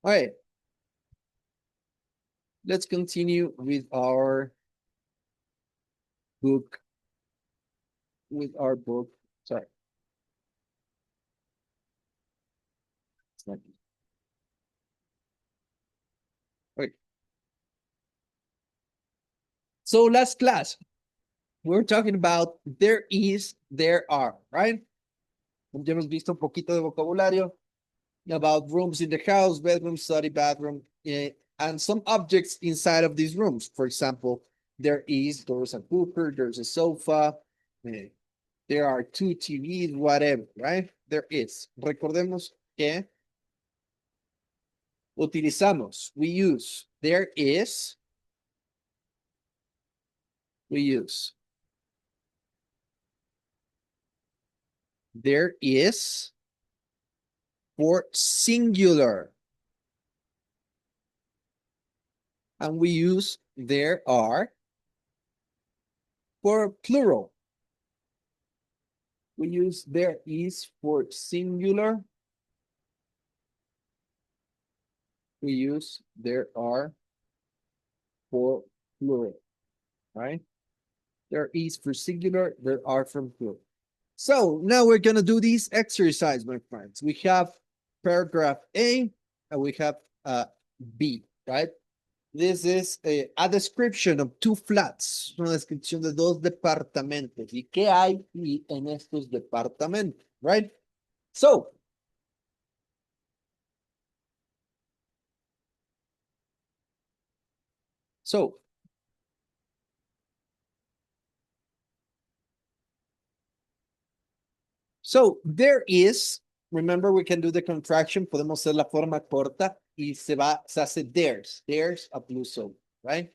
All right. Let's continue with our book. Sorry. It's not. Okay. So last class, we're talking about there is, there are, right? Ya hemos visto un poquito de vocabulario about rooms in the house, bedroom, study, bathroom, and some objects inside of these rooms. For example, there's a cooker, there's a sofa, there are two TVs, whatever, right? There is. Recordemos que utilizamos, we use, there is, we use. There is for singular. And we use there are for plural. We use there is for singular. We use there are for plural, right? There is for singular, there are for plural. So now we're going to do this exercise, my friends. We have paragraph A and we have B, right? This is a description of two flats, una descripción de dos departamentos. ¿Y qué hay en estos departamentos, right? So, there is, remember we can do the contraction, podemos hacer la forma corta y se hace there's a blue sofa, right?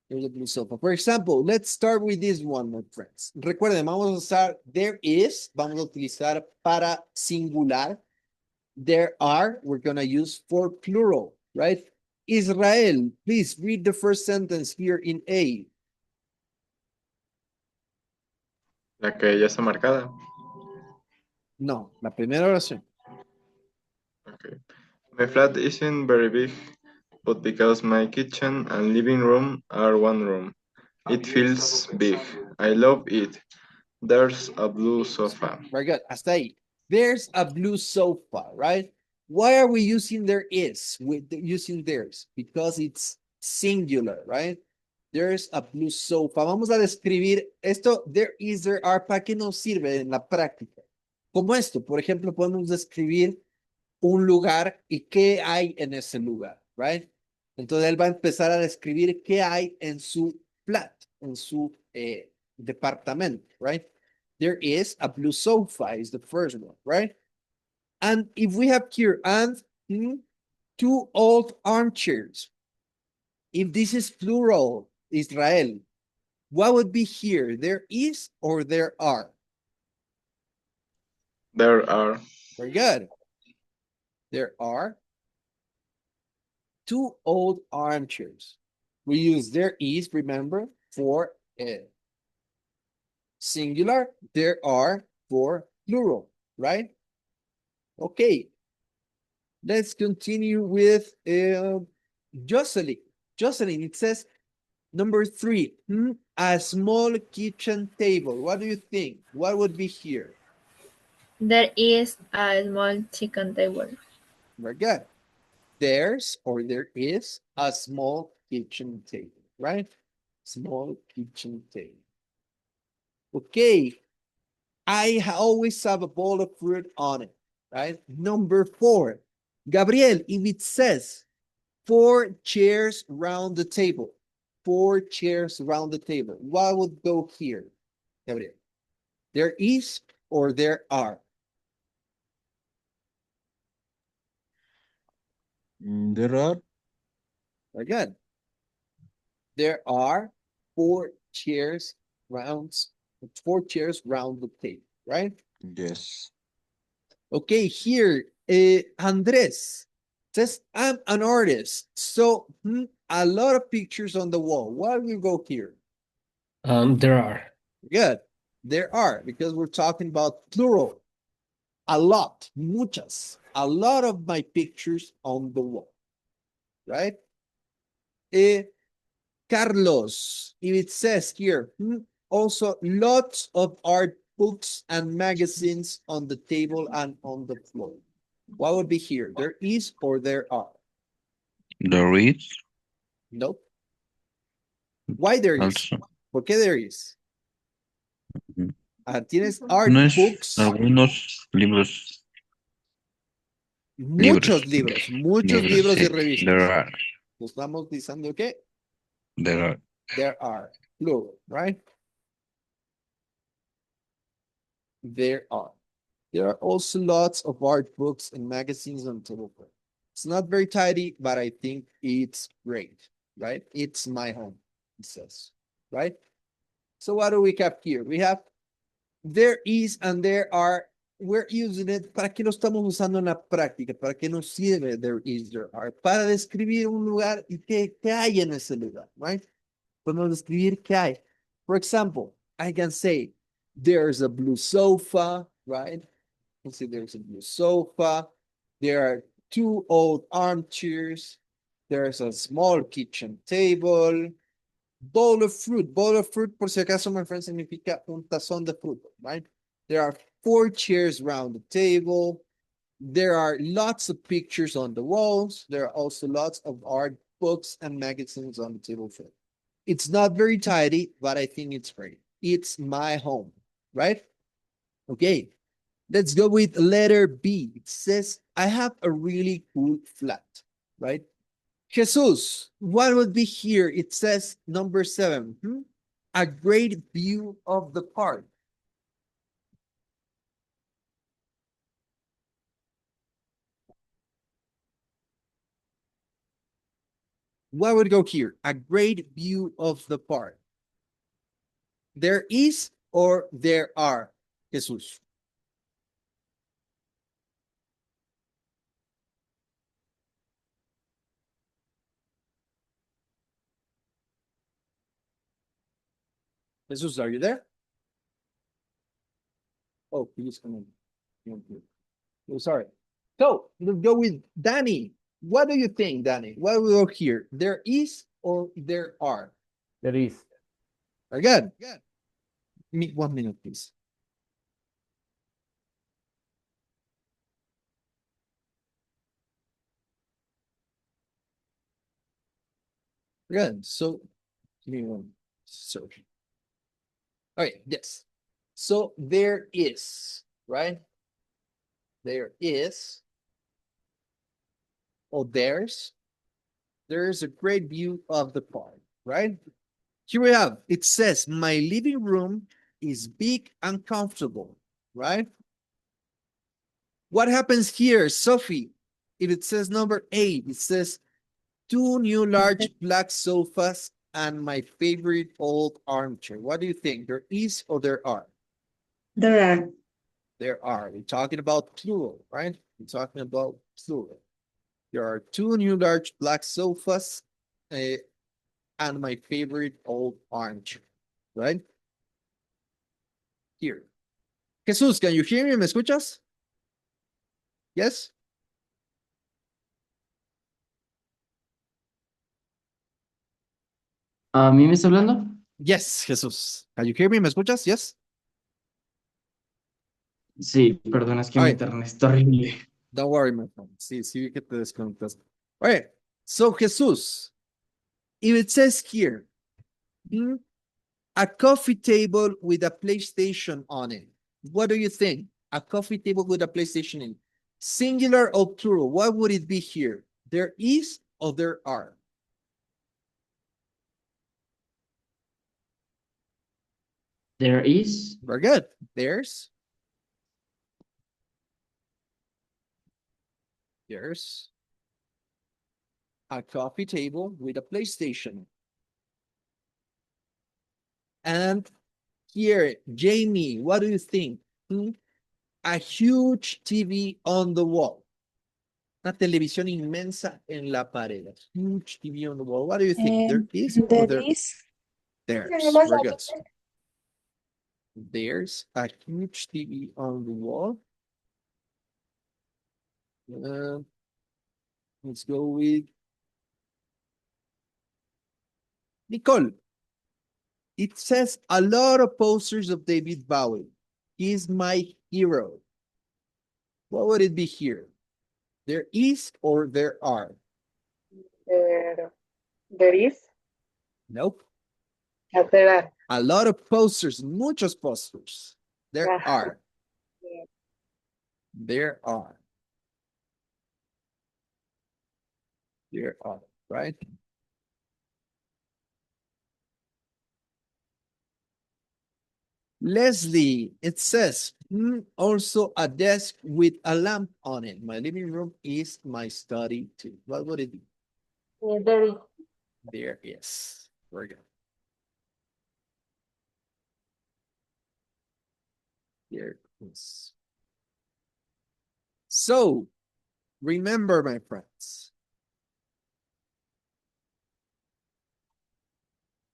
There's a blue sofa. For example, let's start with this one, my friends. Recuerden, vamos a usar there is, vamos a utilizar para singular. There are, we're going to use for plural, right? Israel, please read the first sentence here in A. La que ya está marcada. No, la primera oración. Okay. My flat isn't very big, but because my kitchen and living room are one room, it feels big. I love it. There's a blue sofa. Very good. Hasta ahí. There's a blue sofa, right? Why are we using there is with using theirs? Because it's singular, right? There's a blue sofa. Vamos a describir esto. There is, there are. ¿Para qué nos sirve en la práctica? Como esto, por ejemplo, podemos describir un lugar y qué hay en ese lugar, right? Entonces él va a empezar a describir qué hay en su flat, en su departamento, right? There is a blue sofa is the first one, right? And if we have here, and two old armchairs, if this is plural, Israel, what would be here? There is or there are? There are. Very good. There are two old armchairs. We use there is, remember, for singular. There are for plural, right? Okay. Let's continue with Jocelyn. Jocelyn, it says number 3, a small kitchen table. What do you think? What would be here? There is a small chicken table. Very good. There's or there is a small kitchen table, right? Small kitchen table. Okay. I always have a bowl of fruit on it, right? Number 4. Gabriel, if it says 4 chairs round the table, 4 chairs round the table, what would go here, Gabriel? There is or there are? There are. Very good. There are 4 chairs round the table, right? Yes. Okay, here, Andres says, I'm an artist. So a lot of pictures on the wall. What will go here? There are. Good. There are, because we're talking about plural. A lot, muchas, a lot of my pictures on the wall, right? Carlos, if it says here, also lots of art books and magazines on the table and on the floor. What would be here? There is or there are? There is Nope. Why there is? also. ¿Por qué there is? Ujú. Tienes art No es books, algunos libros, muchos libros, muchos libros, libros y sí. revistas. There are, Nos estamos diciendo que there are. there are, plural, right? There are. There are also lots of art books and magazines on table. It's not very tidy, but I think it's great, right? It's my home, it says, right? So what do we have here? We have there is and there are. We're using it. ¿Para qué lo estamos usando en la práctica? ¿Para qué nos sirve there is, there are? Para describir un lugar y qué hay en ese lugar, right? Podemos describir qué hay. For example, I can say there's a blue sofa, right? You can see there's a blue sofa. There are two old armchairs. There's a small kitchen table. Bowl of fruit. Bowl of fruit, por si acaso, my friend, significa un tazón de fruta, right? There are 4 chairs around the table. There are lots of pictures on the walls. There are also lots of art books and magazines on the table. It's not very tidy, but I think it's great. It's my home, right? Okay, let's go with letter B. It says, I have a really cool flat, right? Jesus, what would be here? It says number 7. A great view of the park. What would go here? A great view of the park. There is or there are, Jesus? Jesus, are you there? Oh, please come in. Oh, sorry. So let's go with Danny. What do you think, Danny? What will go here? There is or there are? There is. Very good. Me 1 minute, please. Good. So give me one search. Okay, yes. So there is, right? There is. Oh, there's a great view of the park, right? Here we have, it says, my living room is big and comfortable, right? What happens here, Sophie? If it says number 8, it says 2 new large black sofas and my favorite old armchair. What do you think? There is or there are? There are. There are. We're talking about plural, right? We're talking about plural. There are 2 new large black sofas and my favorite old armchair, right? Here. Jesus, can you hear me? ¿Me escuchas? Yes? ¿A mí me está hablando? Yes, Jesus. Can you hear me? ¿Me escuchas? Yes? Sí, perdona, es que mi Ay. internet está horrible. Don't worry, my friend. Sí, que te desconectas. All right. So, Jesus, if it says here, a coffee table with a PlayStation on it, what do you think? A coffee table with a PlayStation in singular or plural? What would it be here? There is or there are? There is. Very good. There's a coffee table with a PlayStation. And here, Jamie, what do you think? A huge TV on the wall. Una televisión inmensa en la pared. A huge TV on the wall. What do you think? There is or there is? There's. Very good. There's a huge TV on the wall. Let's go with Nicole, it says a lot of posters of David Bowie. He's my hero. What would it be here? There is or there are? There is, Nope. there are. A lot of posters, muchos posters. There Ah. are. Yeah. There are. There are, right? Leslie, it says, also a desk with a lamp on it. My living room is my study too. What would it be? There is. There is. Very good. There is. So, remember, my friends,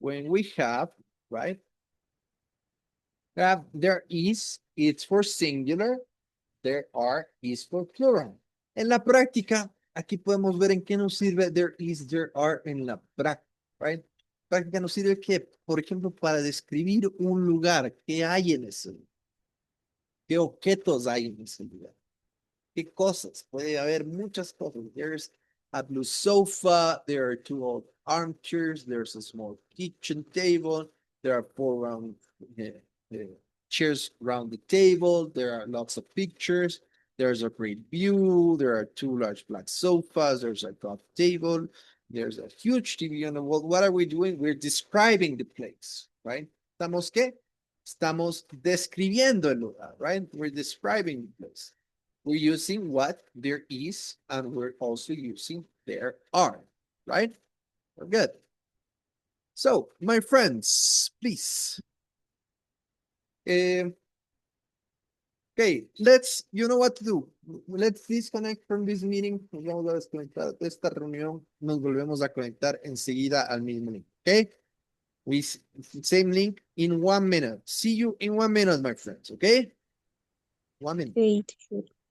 when we have, right? Have there is, it's for singular, there are is for plural. En la práctica, aquí podemos ver en qué nos sirve there is, there are en la práctica, right? Práctica nos sirve que, por ejemplo, para describir un lugar, qué hay en ese lugar, qué objetos hay en ese lugar, qué cosas, puede haber muchas cosas. There's a blue sofa, there are two old armchairs, there's a small kitchen table, there are four round chairs around the table, there are lots of pictures, there's a great view, there are two large black sofas, there's a coffee table, there's a huge TV on the wall. What are we doing? We're describing the place, right? ¿Estamos qué? Estamos describiendo el lugar, right? We're describing the place. We're using what there is, and we're also using there are, right? We're good. So, my friends, please. Okay, you know what to do. Let's disconnect from this meeting. Nos vamos a desconectar de esta reunión. Nos volvemos a conectar enseguida al mismo link. Okay? Same link in 1 minute. See you in 1 minute, my friends. Okay? 1 minute. Okay, teacher.